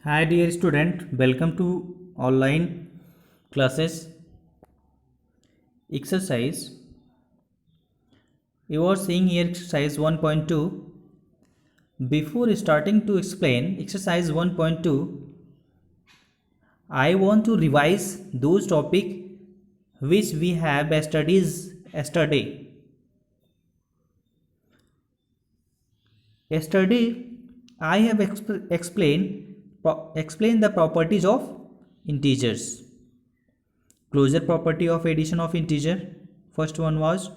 Hi dear student, welcome to online classes. Exercise. You are seeing here exercise 1.2. Before starting to explain exercise 1.2, I want to revise those topics which we have studied yesterday. Yesterday, I have explained the properties of integers. Closure property of addition of integer. First one was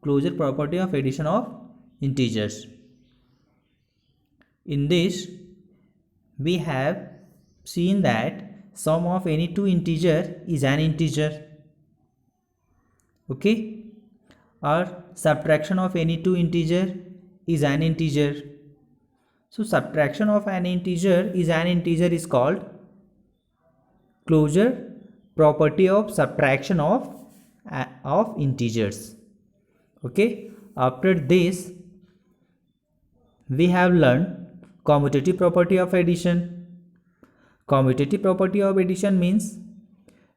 closure property of addition of integers. In this, we have seen that sum of any two integer is an integer. Okay, or subtraction of any two integer is an integer. So subtraction of an integer is called closure property of subtraction of integers. Okay, after this we have learned commutative property of addition. Commutative property of addition means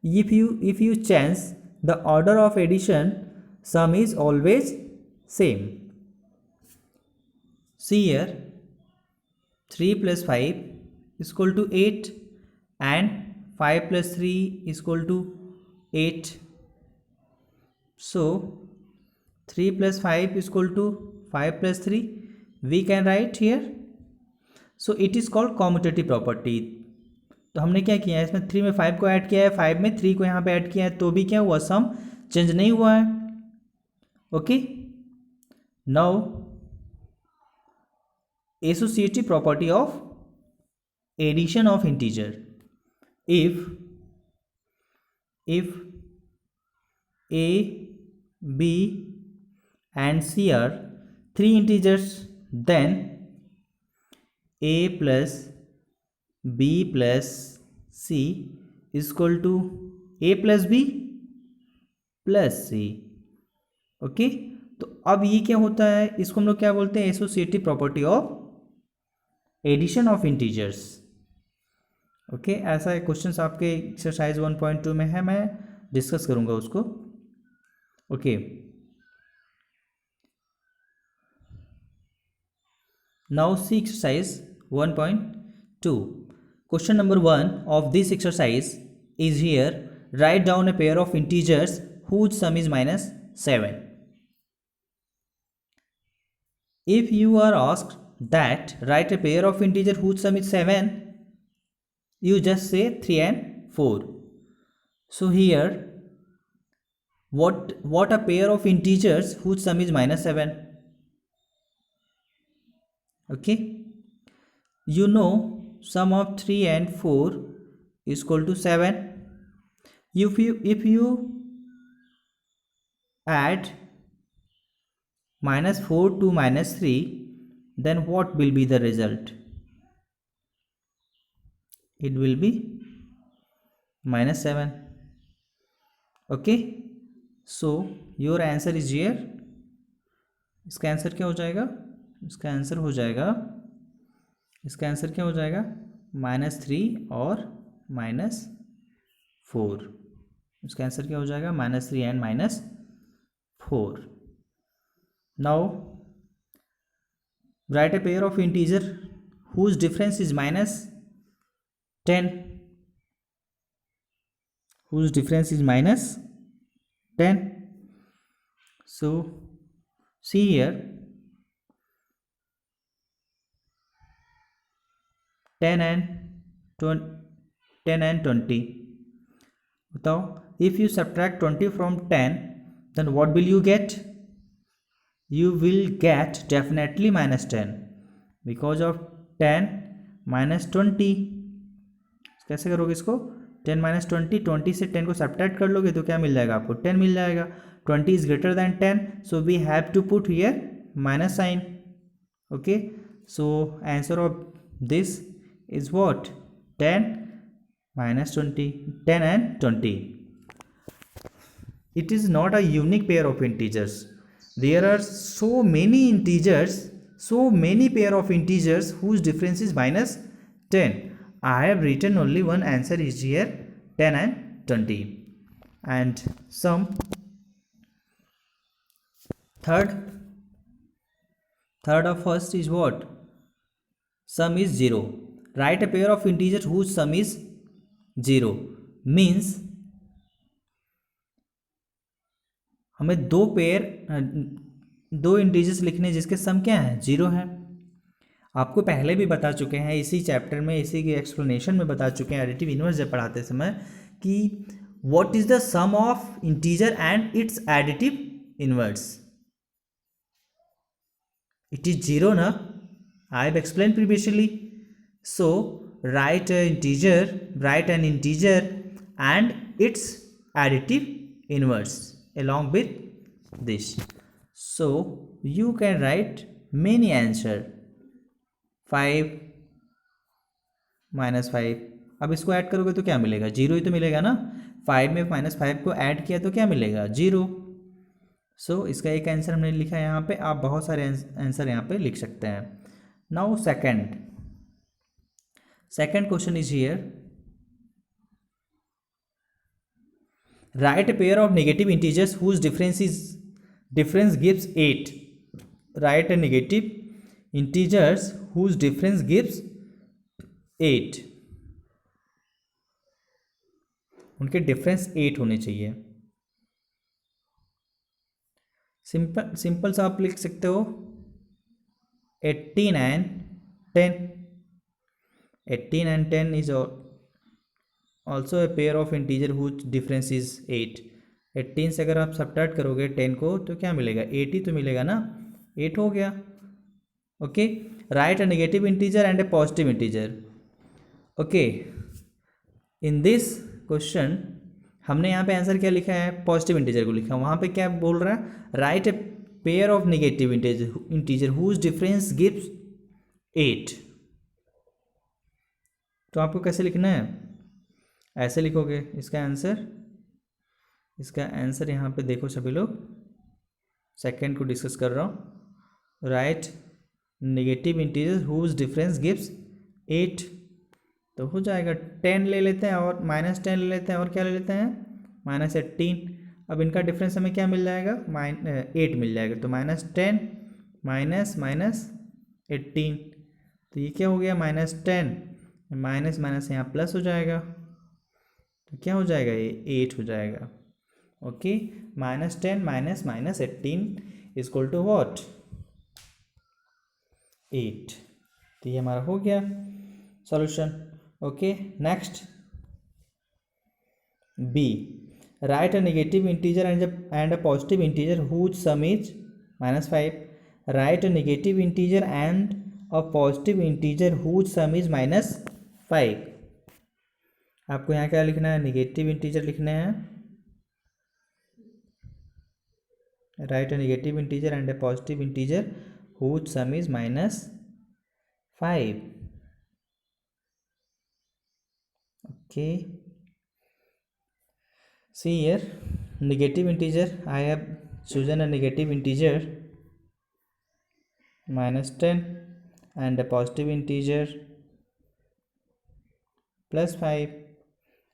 if you change the order of addition, sum is always same. See here, 3 plus 5 is equal to 8 and 5 plus 3 is equal to 8. So 3 plus 5 is equal to 5 plus 3 we can write here. So it is called commutative property. तो हमने क्या किया है, इसमें 3 में 5 को add किया है, 5 में 3 को यहाँ पे ऐड किया है, तो भी क्या हुआ, सम चेंज नहीं हुआ है. Okay, now associative property of addition of integer. If A, B and C are three integers, then A plus B plus C is equal to A plus B plus C. Okay, तो अब ये क्या होता है, इसको हम लोग क्या बोलते हैं, associative property of addition of integers. Okay, ऐसा क्वेश्चंस आपके एक्सरसाइज 1.2 में है, मैं डिस्कस करूंगा उसको. Okay, now see exercise 1.2. Question number 1 of this exercise is here. Write down a pair of integers whose sum is minus 7. If you are asked that write a pair of integers whose sum is 7, you just say 3 and 4. So here, what a pair of integers whose sum is minus 7? Okay, you know sum of 3 and 4 is equal to 7. If you add minus 4 to minus 3, then what will be the result? It will be minus 7. Okay, so your answer is here. इसका answer क्या हो जाएगा, इसका answer हो जाएगा, इसका answer क्या हो जाएगा, -3 और -4. इसका आंसर क्या हो जाएगा, -3 and -4. Now write a pair of integer whose difference is -10. Whose difference is -10. So see here, 10 and 20. बताओ, if you subtract 20 from 10, then what will you get? You will get definitely -10 because of 10 minus 20. कैसे करोगे इसको, 10 minus 20, 20 से 10 को subtract कर लोगे तो क्या मिल जाएगा आपको, 10 मिल जाएगा. 20 is greater than 10, so we have to put here minus sign. Okay, so answer of this is what, 10 minus 20, 10 and 20. It is not a unique pair of integers. There are so many integers, so many pair of integers whose difference is -10. I have written only one answer is here, 10 and 20. And sum, third of first is what? Sum is 0. Write a pair of integers whose sum is 0. Means हमें दो integers लिखने जिसके सम क्या है? 0 है। आपको पहले भी बता चुके हैं, इसी चैप्टर में, इसी के एक्सप्लेनेशन में बता चुके हैं एडिटिव इनवर्स जब पढ़ाते समय, कि what is the sum of integer and its additive inverse? It is 0 ना? I have explain previously. So write an integer and its additive inverse along with this. So you can write many answer. 5 -5. अब इसको add करोगे तो क्या मिलेगा? 0 ही तो मिलेगा ना. 5 में -5 को ऐड किया तो क्या मिलेगा? 0. सो इसका एक आंसर हमने लिखा है यहाँ पे. आप बहुत सारे आंसर यहाँ पे लिख सकते हैं. Now second question is here. Write a pair of negative integers whose difference gives 8. Write a negative integers whose difference gives 8. उनके डिफरेंस 8 होने चाहिए. सिंपल सा आप लिख सकते हो 18 and 10. 18 and 10 is also a pair of integer whose difference is 8. 18 से अगर आप सब्ट्रैक्ट करोगे 10 को तो क्या मिलेगा? 8 ही तो मिलेगा ना. 8 हो गया. Okay. Write a negative integer and A positive integer. Okay. In this question हमने यहाँ पे आंसर क्या लिखा है? पॉजिटिव इंटीजर को लिखा. वहाँ पे क्या बोल रहा है? Write a pair of negative integer whose difference gives 8. तो आपको कैसे लिखना है? ऐसे लिखोगे. इसका आंसर यहाँ पे देखो सभी लोग. सेकंड को डिस्कस कर रहा हूँ. Write negative integer whose difference gives 8. तो हो जाएगा 10 ले लेते हैं और -10 ले लेते हैं और क्या ले लेते हैं? -18. अब इनका डिफरेंस हमें क्या मिल जाएगा? 8 मिल जाएगा. तो -10 -18. तो ये क्या हो गया? -10 माइनस यहाँ प्लस हो जाएगा. तो क्या हो जाएगा? ये 8 हो जाएगा. ओके. -10 -18 equal to what? 8. तो ये हमारा हो गया solution. Okay. Next B. Write a negative integer and a positive integer whose sum is -5. Write a negative integer and a positive integer whose sum is -5. आपको यहाँ क्या लिखना है? नेगेटिव इंटीजर लिखना है. Write a negative integer and a positive integer whose sum is -5. Okay. See here, negative integer, I have chosen a negative integer -10 and a positive integer +5.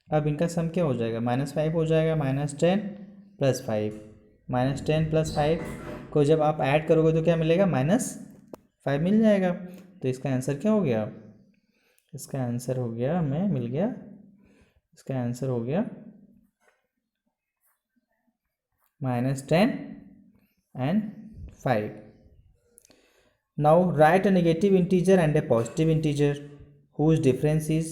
अब इनका सम क्या हो जाएगा? -5 हो जाएगा. -10 +5. -10 +5 को जब आप ऐड करोगे तो क्या मिलेगा? -5 मिल जाएगा. तो इसका आंसर क्या हो गया? इसका आंसर हो गया हमें मिल गया. इसका आंसर हो गया -10 and 5. Now write a negative integer and a positive integer whose difference is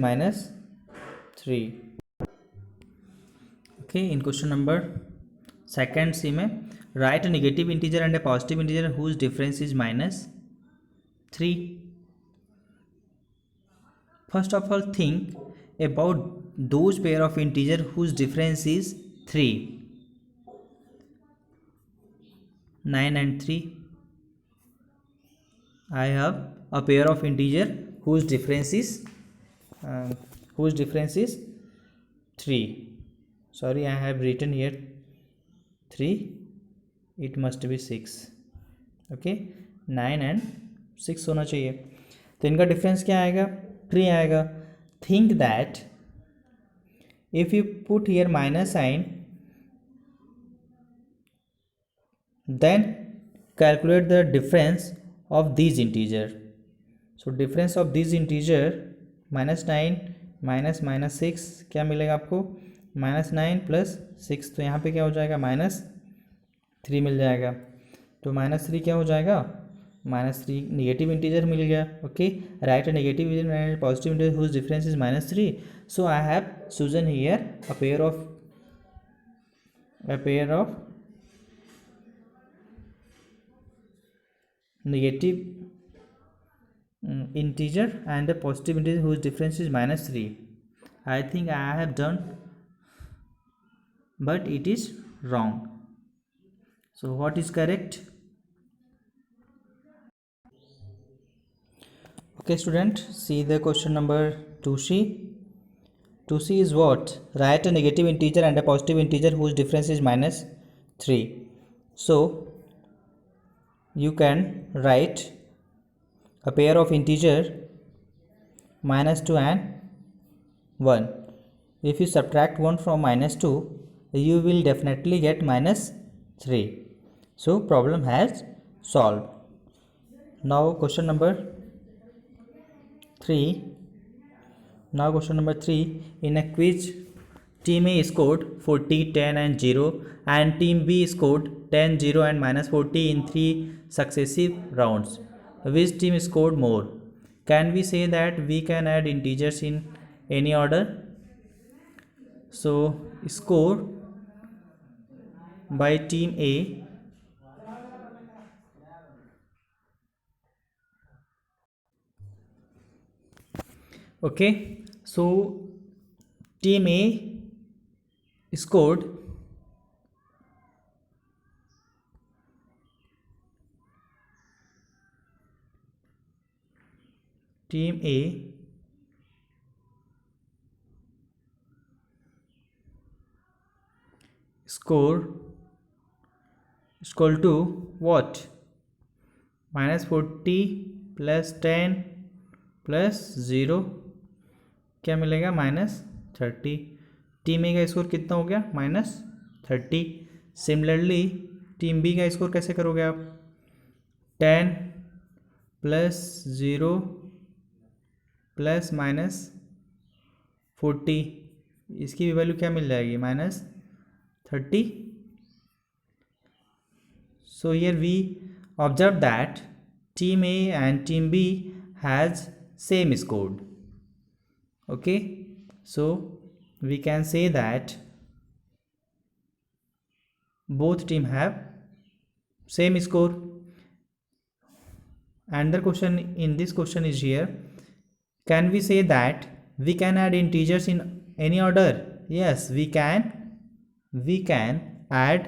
-3. Okay. In question number second C में write a negative integer and a positive integer whose difference is -3. First of all, think about those pair of integer whose difference is 3. 9 and 3. I have a pair of integer whose difference is 3. Sorry, I have written here 3. It must be 6. Okay. 9 and 6 होना चाहिए। तो इनका difference क्या आएगा, 3 आएगा। Think that if you put here minus sign then calculate the difference of these integer. So difference of these integer -9 -6 क्या मिलेगा आपको, -9 + 6, तो यहाँ पे क्या हो जाएगा -3 मिल जाएगा। तो -3 क्या हो जाएगा, -3 नेगेटिव इंटीजर मिल गया। Okay, write a negative integer and positive integer whose difference is -3। So I have chosen here a pair of negative integer and a positive integer whose difference is -3. I think I have done, but it is wrong. So what is correct? Okay student, see the question number 2c. 2c is what? Write a negative integer and a positive integer whose difference is -3. So you can write a pair of integer -2 and 1. If you subtract 1 from -2, you will definitely get -3. So problem has solved. Now question number 3. In a quiz, team A scored 40, 10 and 0 and team B scored 10, 0 and -40 in 3 successive rounds. Which team scored more? Can we say that we can add integers in any order? So score by team A okay, so team A scored team A score is equal to what? -40 + 10 + 0 क्या मिलेगा, -30। Team ए का score कितना हो गया, -30। Similarly team B का score कैसे करोगे आप, 10 + 0 + -40, इसकी भी वैल्यू क्या मिल जाएगी, -30। So here we observe that team A and team B has same score. Okay, so we can say that both team have same score. Another question in this question is here, can we say that we can add integers in any order? Yes, we can add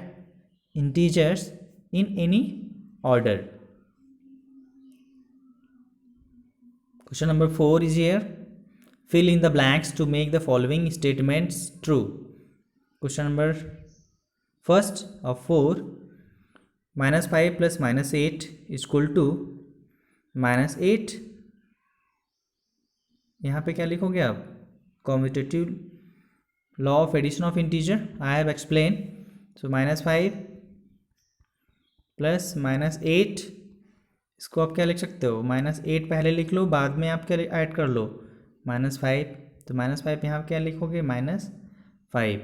integers in any order. Question number 4 is here, fill in the blanks to make the following statements true. Question number first of 4, -5 + -8 is equal to -8। यहाँ पे क्या लिखोगे आप, commutative law of addition of integer I have explain. So -5 + -8, इसको आप क्या लिख सकते हो, -8 पहले लिख लो, बाद में आप क्या ऐड कर लो, -5। तो -5 यहाँ क्या लिखोगे, -5।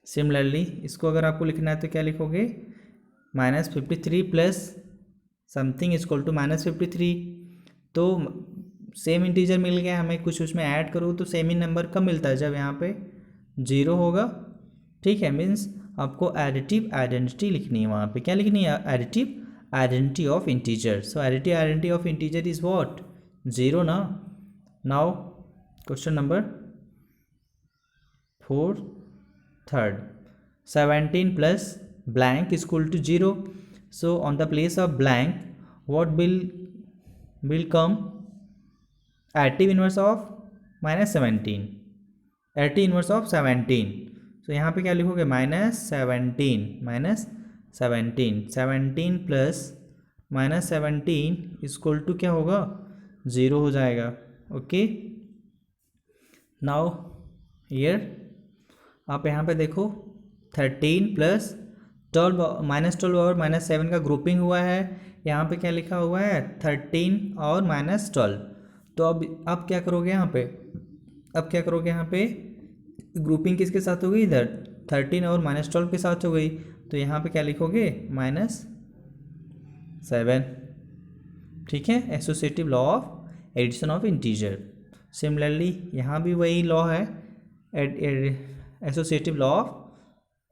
सिमिलरली इसको अगर आपको लिखना है तो क्या लिखोगे, -53 + समथिंग इज इक्वल टू -53। तो सेम इंटीजर मिल गया हमें, कुछ उसमें ऐड करो तो सेम ही नंबर कब मिलता है, जब यहाँ पे 0 होगा। ठीक है, मीन्स आपको एडिटिव आइडेंटिटी लिखनी है, वहाँ पे क्या लिखनी है, additive identity of integer. So additive identity of integer is what, 0 ना। Now question number 4, third, 17 + blank is equal to 0. So on the place of blank what will come, additive inverse of -17, additive inverse of 17। so यहाँ पे क्या लिखोगे, -17 17 + -17 equal to क्या होगा, 0 हो जाएगा। Okay, now here आप यहाँ पे देखो 13 प्लस 12 -12 और -7 का ग्रुपिंग हुआ है। यहाँ पे क्या लिखा हुआ है, 13 और -12। तो अब क्या करोगे यहाँ पे, अब क्या करोगे यहाँ पे, ग्रुपिंग किसके साथ हो गई, इधर 13 और -12 के साथ हो गई। तो यहाँ पे क्या लिखोगे, -7। ठीक है, associative law of addition of integer. Similarly यहाँ भी वही लॉ है, associative law of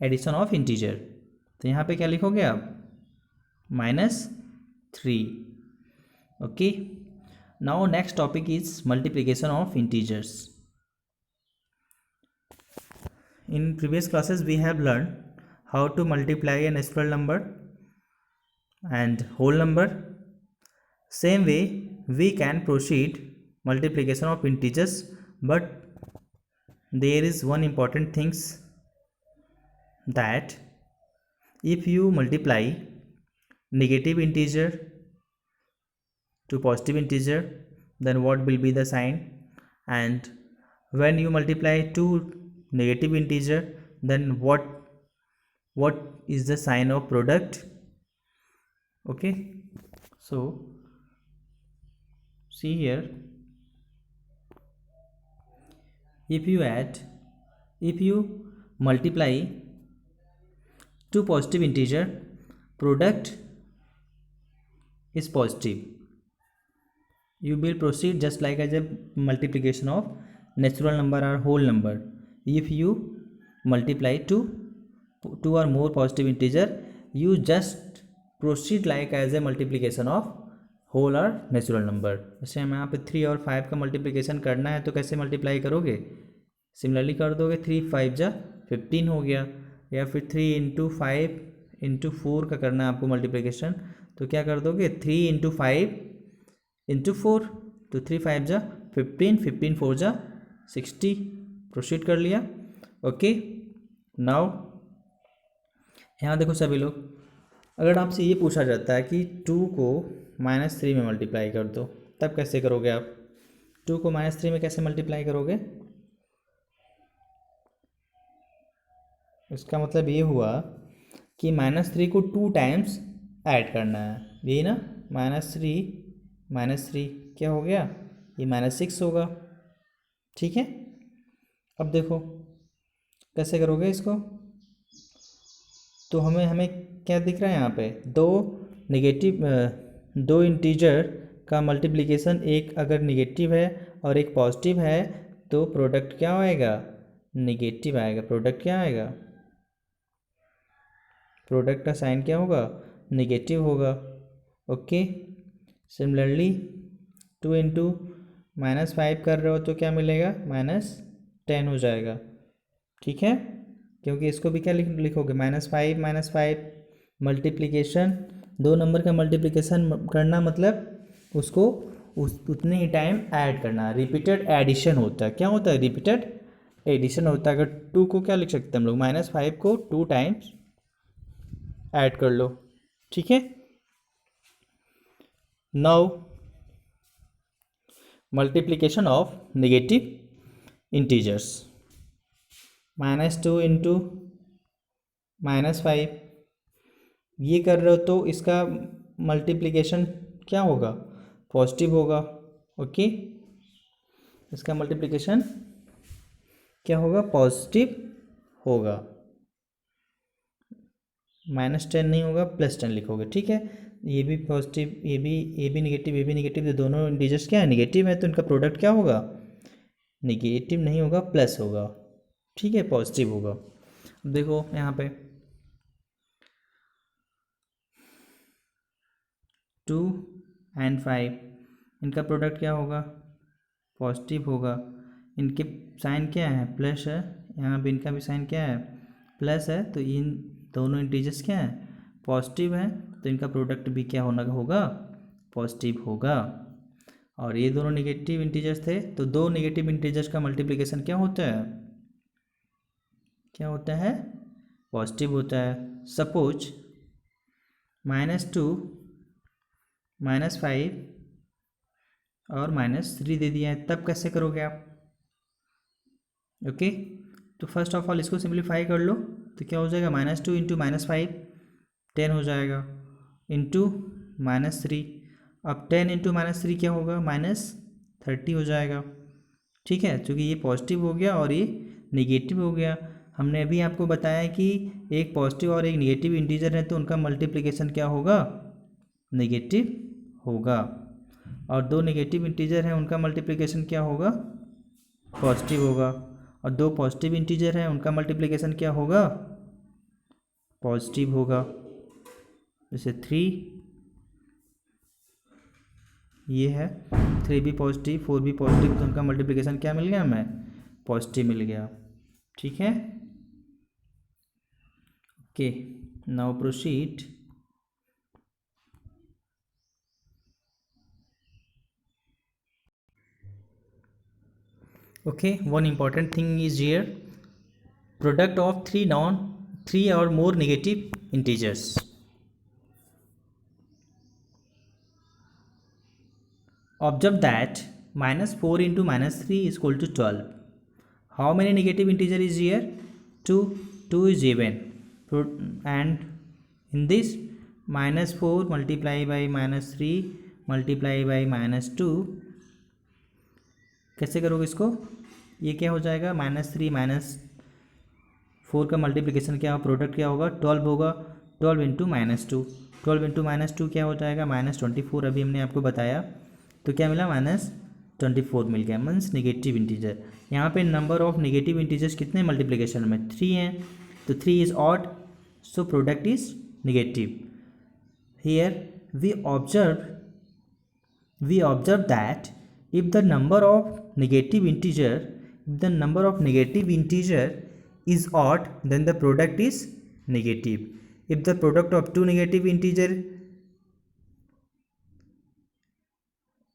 addition of integer. तो यहाँ पे क्या लिखोगे आप, -3। Okay, now next topic is multiplication of integers. In previous classes we have learned how to multiply a natural number and whole number. Same way we can proceed multiplication of integers, but there is one important things, that if you multiply negative integer to positive integer, then what will be the sign, and when you multiply two negative integer, then what is the sign of product. Okay, so see here, if you multiply two positive integer, product is positive. You will proceed just like as a multiplication of natural number or whole number. If you multiply two or more positive integer, you just proceed like as a multiplication of whole or natural number. जैसे हमें यहाँ पे 3 और 5 का multiplication करना है, तो कैसे मल्टीप्लाई करोगे, सिमिलरली कर दोगे, 3 5 जा 15 हो गया, या फिर 3 × 5 × 4 का करना है आपको मल्टीप्लिकेशन, तो क्या कर दोगे, 3 × 5 × 4, तो 3 5 जा 15, 15 4 जा 60, प्रोसीड कर लिया। ओके, नाउ यहाँ देखो सभी लोग, अगर आपसे ये पूछा जाता है कि 2 को -3 में मल्टीप्लाई कर दो, तब कैसे करोगे आप, 2 को -3 में कैसे मल्टीप्लाई करोगे, इसका मतलब ये हुआ कि -3 को 2 टाइम्स ऐड करना है, यही ना, -3 क्या हो गया, ये -6 होगा। ठीक है, अब देखो कैसे करोगे इसको, तो हमें क्या दिख रहा है यहाँ पे, दो इंटीजर का मल्टीप्लिकेशन, एक अगर निगेटिव है और एक पॉजिटिव है, तो प्रोडक्ट क्या आएगा, निगेटिव आएगा। प्रोडक्ट क्या आएगा, प्रोडक्ट का साइन क्या होगा, निगेटिव होगा। ओके, सिमिलरली 2 × -5 कर रहे हो तो क्या मिलेगा, -10 हो जाएगा। ठीक है, क्योंकि इसको भी क्या लिखोगे, -5 -5 मल्टीप्लिकेशन, दो नंबर का मल्टीप्लिकेशन करना मतलब उसको उतने ही टाइम ऐड करना, रिपीटेड एडिशन होता है। क्या होता है, रिपीटेड एडिशन होता है। अगर 2 को क्या लिख सकते हैं हम लोग, -5 को 2 टाइम्स ऐड कर लो। ठीक है, now multiplication of negative integers, -2 × -5 ये कर रहे हो तो इसका मल्टीप्लिकेशन क्या होगा, पॉजिटिव होगा। ओके, इसका मल्टीप्लिकेशन क्या होगा, पॉजिटिव होगा, -10 नहीं होगा, +10 लिखोगे। ठीक है, ये भी पॉजिटिव, ये भी नेगेटिव, ये भी नेगेटिव, तो दोनों इंटीजर्स क्या है, नेगेटिव है, तो इनका प्रोडक्ट क्या होगा, नेगेटिव नहीं होगा, प्लस होगा। ठीक है, पॉजिटिव होगा। अब देखो यहाँ पे 2 और 5, इनका प्रोडक्ट क्या होगा, पॉजिटिव होगा। इनके साइन क्या है, प्लस है, यहाँ पे इनका भी साइन क्या है, प्लस है, तो इन दोनों इंटीजर्स क्या है, पॉजिटिव है, तो इनका प्रोडक्ट भी क्या होगा, पॉजिटिव होगा। और ये दोनों नेगेटिव इंटीजर्स थे, तो दो नेगेटिव इंटीजर्स का मल्टीप्लिकेशन क्या होता है, पॉजिटिव होता है। सपोज -2 -5 और -3 दे दिया है, तब कैसे करोगे आप? ओके, तो फर्स्ट ऑफ ऑल इसको सिंप्लीफाई कर लो, तो क्या हो जाएगा, -2 इंटू -5 10 हो जाएगा, इंटू -3, अब 10 इंटू -3 क्या होगा, -30 हो जाएगा। ठीक है, क्योंकि ये पॉजिटिव हो गया और ये नेगेटिव हो गया। हमने अभी आपको बताया कि एक पॉजिटिव और एक नेगेटिव इंटीजर है तो उनका मल्टीप्लिकेशन क्या होगा, नेगेटिव होगा, और दो नेगेटिव इंटीजर हैं उनका मल्टीप्लिकेशन क्या होगा, पॉजिटिव होगा, और दो पॉजिटिव इंटीजर हैं उनका मल्टीप्लिकेशन क्या होगा, पॉजिटिव होगा। जैसे 3 ये है, 3 भी पॉजिटिव 4 भी पॉजिटिव, तो उनका मल्टीप्लिकेशन क्या मिल गया हमें, पॉजिटिव मिल गया। ठीक है, okay, now proceed. Okay, one important thing is here, product of three or more negative integers. Observe that -4 into -3 is equal to 12. How many negative integer is here? 2. 2 is even, and in this -4 multiply by -3 multiply by -2, कैसे करोगे इसको, ये क्या हो जाएगा, -3 -4 का multiplication क्या होगा, प्रोडक्ट क्या होगा, 12 होगा, 12 इंटू -2, 12 इंटू -2 क्या हो जाएगा, -24, अभी हमने आपको बताया, तो क्या मिला, -24 मिल गया, मीन्स नेगेटिव इंटीजर। यहाँ पे नंबर ऑफ नेगेटिव इंटीजर्स कितने मल्टीप्लिकेशन में, 3 हैं, तो 3 is odd, so product is negative. Here we observe that if the number of negative integer is odd, then the product is negative. If the product of two negative integer,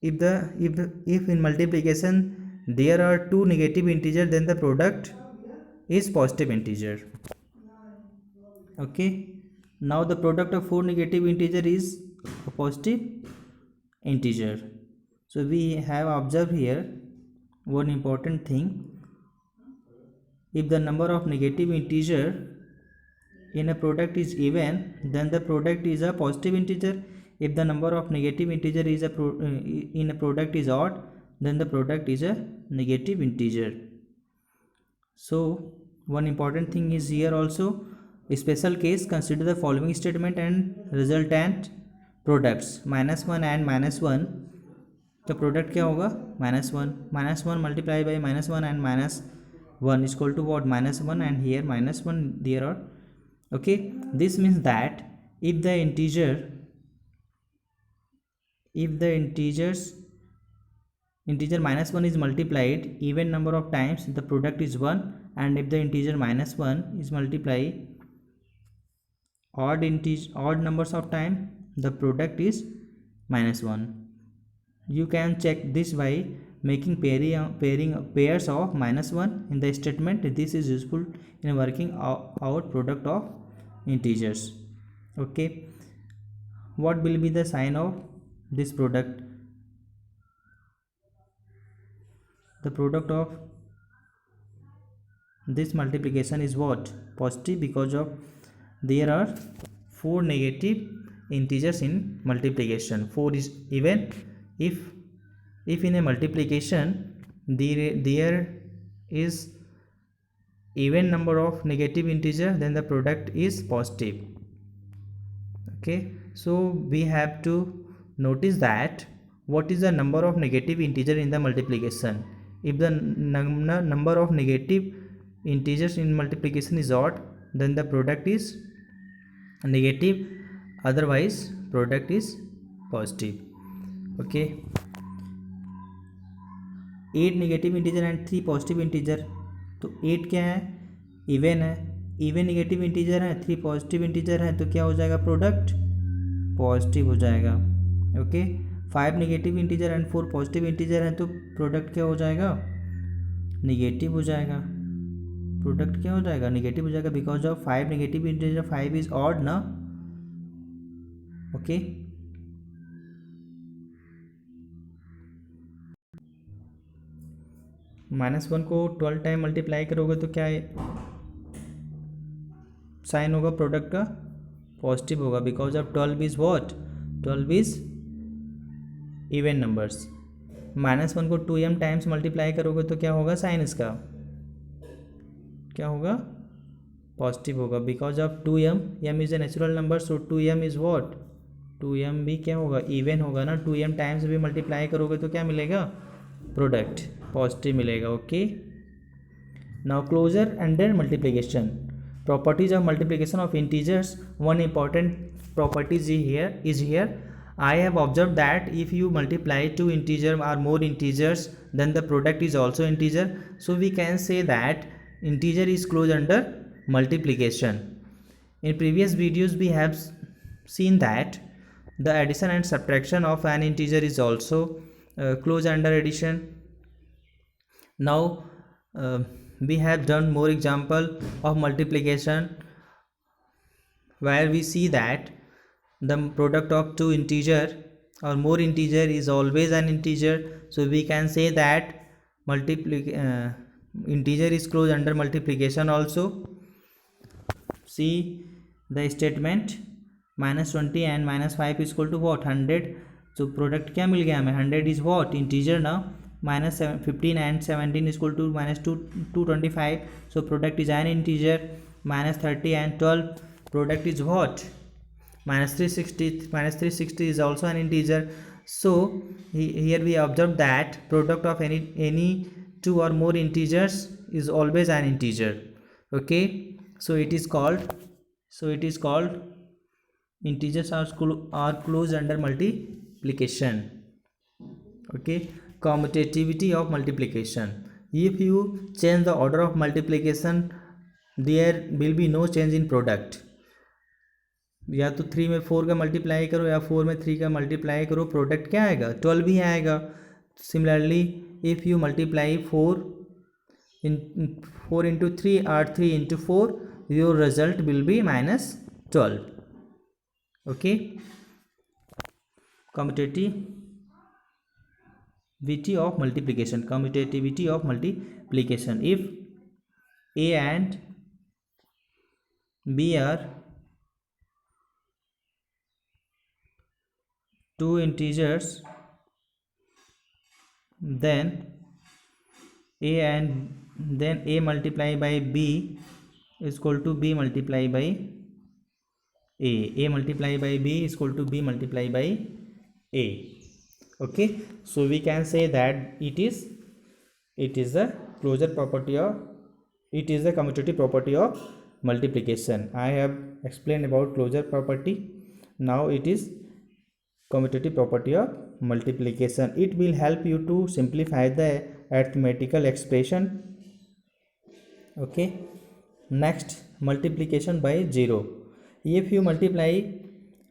if in multiplication there are two negative integer, then the product is positive integer. Okay, now the product of four negative integer is a positive integer. So we have observed here one important thing, if the number of negative integer in a product is even, then the product is a positive integer. If the number of negative integer is in a product is odd, then the product is a negative integer. So one important thing is here also, a special case, consider the following statement and resultant products, -1 and -1, तो product क्या होगा, -1 multiply by -1 and -1 is equal to what, -1, and here -1 there are, okay, this means that if the integer -1 is multiplied even number of times, the product is 1, and if the integer -1 is multiplied odd numbers of time, the product is -1. You can check this by making pairing pairs of -1 in the statement. This is useful in working out product of integers. Okay, what will be the sign of this product? The product of this multiplication is what, positive, because of there are 4 negative integers in multiplication. 4 is even. If in a multiplication there is even number of negative integer, then the product is positive. Okay, so we have to notice that what is the number of negative integer in the multiplication. If the number of negative integers in multiplication is odd, then the product is negative, otherwise product is positive. Okay, 8 negative integer and 3 positive integer, तो 8 क्या है, even है, even negative integer है, 3 positive integer है, तो क्या हो जाएगा, प्रोडक्ट पॉजिटिव हो जाएगा। Okay, 5 negative integer and 4 positive integer है, तो प्रोडक्ट क्या हो जाएगा, निगेटिव हो जाएगा। प्रोडक्ट क्या हो जाएगा, निगेटिव हो जाएगा, because of 5 negative integer, 5 is odd ना। ओके, -1 को 12 टाइम मल्टीप्लाई करोगे तो क्या साइन होगा प्रोडक्ट का? पॉजिटिव होगा, because of 12 is what? 12 is even numbers. -1 को 2m टाइम्स मल्टीप्लाई करोगे तो क्या होगा साइन इसका? क्या होगा? पॉजिटिव होगा, because of 2m, m is a natural number, so 2m is what? 2m भी क्या होगा? इवन होगा ना। 2m टाइम्स भी मल्टीप्लाई करोगे तो क्या मिलेगा? प्रोडक्ट पॉजिटिव मिलेगा। Okay, now closure under multiplication, properties of multiplication of integers. One important property is here. I have observed that if you multiply two integer or more integers, then the product is also integer. So we can say that integer is closed under multiplication. In previous videos we have seen that the addition and subtraction of an integer is also closed under addition. Now we have done more example of multiplication where we see that the product of two integer or more integer is always an integer. So we can say that integer is closed under multiplication also. See the statement, -20 and -5 is equal to what? 100. So product क्या मिल गया हमें? 100 is what? Integer now. -15 and 17 is equal to -225. So product is an integer. -30 and 12, product is what? -360. -360 is also an integer. So here we observe that product of any two or more integers is always an integer. Okay, so it is called integers are closed under multiplication. Okay, commutativity of multiplication. If you change the order of multiplication, there will be no change in product. या तो 3 में 4 का multiply करो या 4 में 3 का multiply करो, product क्या आएगा? 12 ही आएगा. Similarly if you multiply 4 into 3 or 3 into 4, your result will be -12. Okay, commutativity of multiplication. Commutativity of multiplication. If a and b are two integers, then a multiplied by b is equal to b multiplied by a multiplied by b is equal to b multiplied by a. Okay, so we can say that it is the closure property of, it is the commutative property of multiplication. I have explained about closure property. Now it is commutative property of multiplication. It will help you to simplify the arithmetical expression. Okay, next, multiplication by 0. If you multiply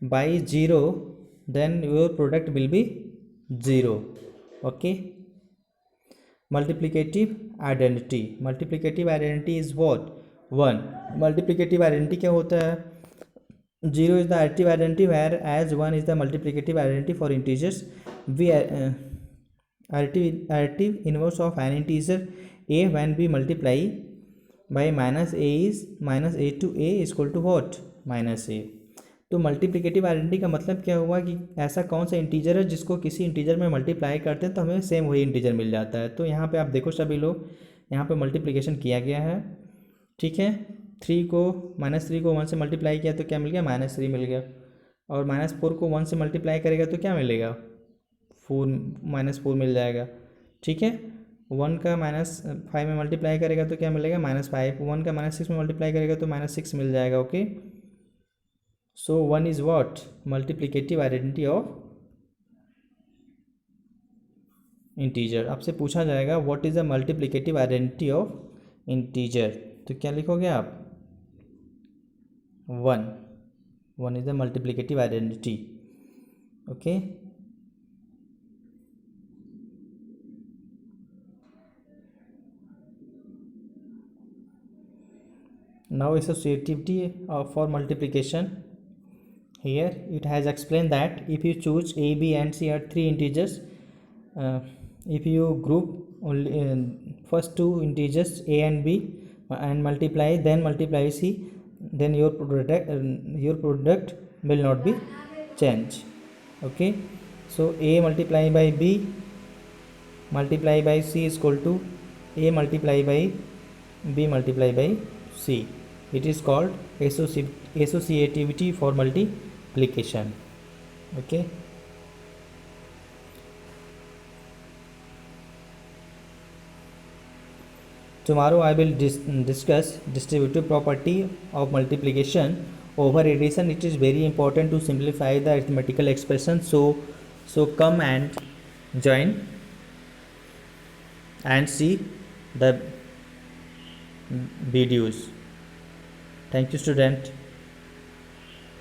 by 0, then your product will be 0. Okay, multiplicative identity is what? 1. multiplicative identity क्या होता है? 0 is the additive identity, whereas 1 is the multiplicative identity for integers. We additive inverse of an integer a when we multiply by -a is -a to a is equal to what? -a. तो multiplicative identity का मतलब क्या हुआ कि ऐसा कौन सा integer है जिसको किसी इंटीजर में मल्टीप्लाई करते हैं तो हमें सेम वही इंटीजर मिल जाता है. तो यहाँ पे आप देखो सभी लोग, यहाँ पे मल्टीप्लिकेशन किया गया है. ठीक है, -3 को 1 से मल्टीप्लाई किया तो क्या मिल गया? -3 मिल गया. और -4 को 1 से मल्टीप्लाई करेगा तो क्या मिलेगा? -4 मिल जाएगा. ठीक है, 1 का -5 में मल्टीप्लाई करेगा तो क्या मिलेगा? -5. 1 का -6 में मल्टीप्लाई करेगा तो -6 मिल जाएगा. Okay, so 1 is what? Multiplicative identity of integer. आपसे पूछा जाएगा what is the multiplicative identity of integer, तो क्या लिखोगे आप? 1 is the multiplicative identity. Okay, now associativity for multiplication. Here it has explained that if you choose a, b and c are three integers, if you group only first two integers a and b and multiply, then multiply c, then your product will not be changed. Okay, so a multiply by b multiply by c is equal to a multiply by b multiply by c. It is called associativity for multiplication. Okay. Tomorrow I will discuss distributive property of multiplication over addition. It is very important to simplify the arithmetical expression. So come and join and see the videos. Thank you, student.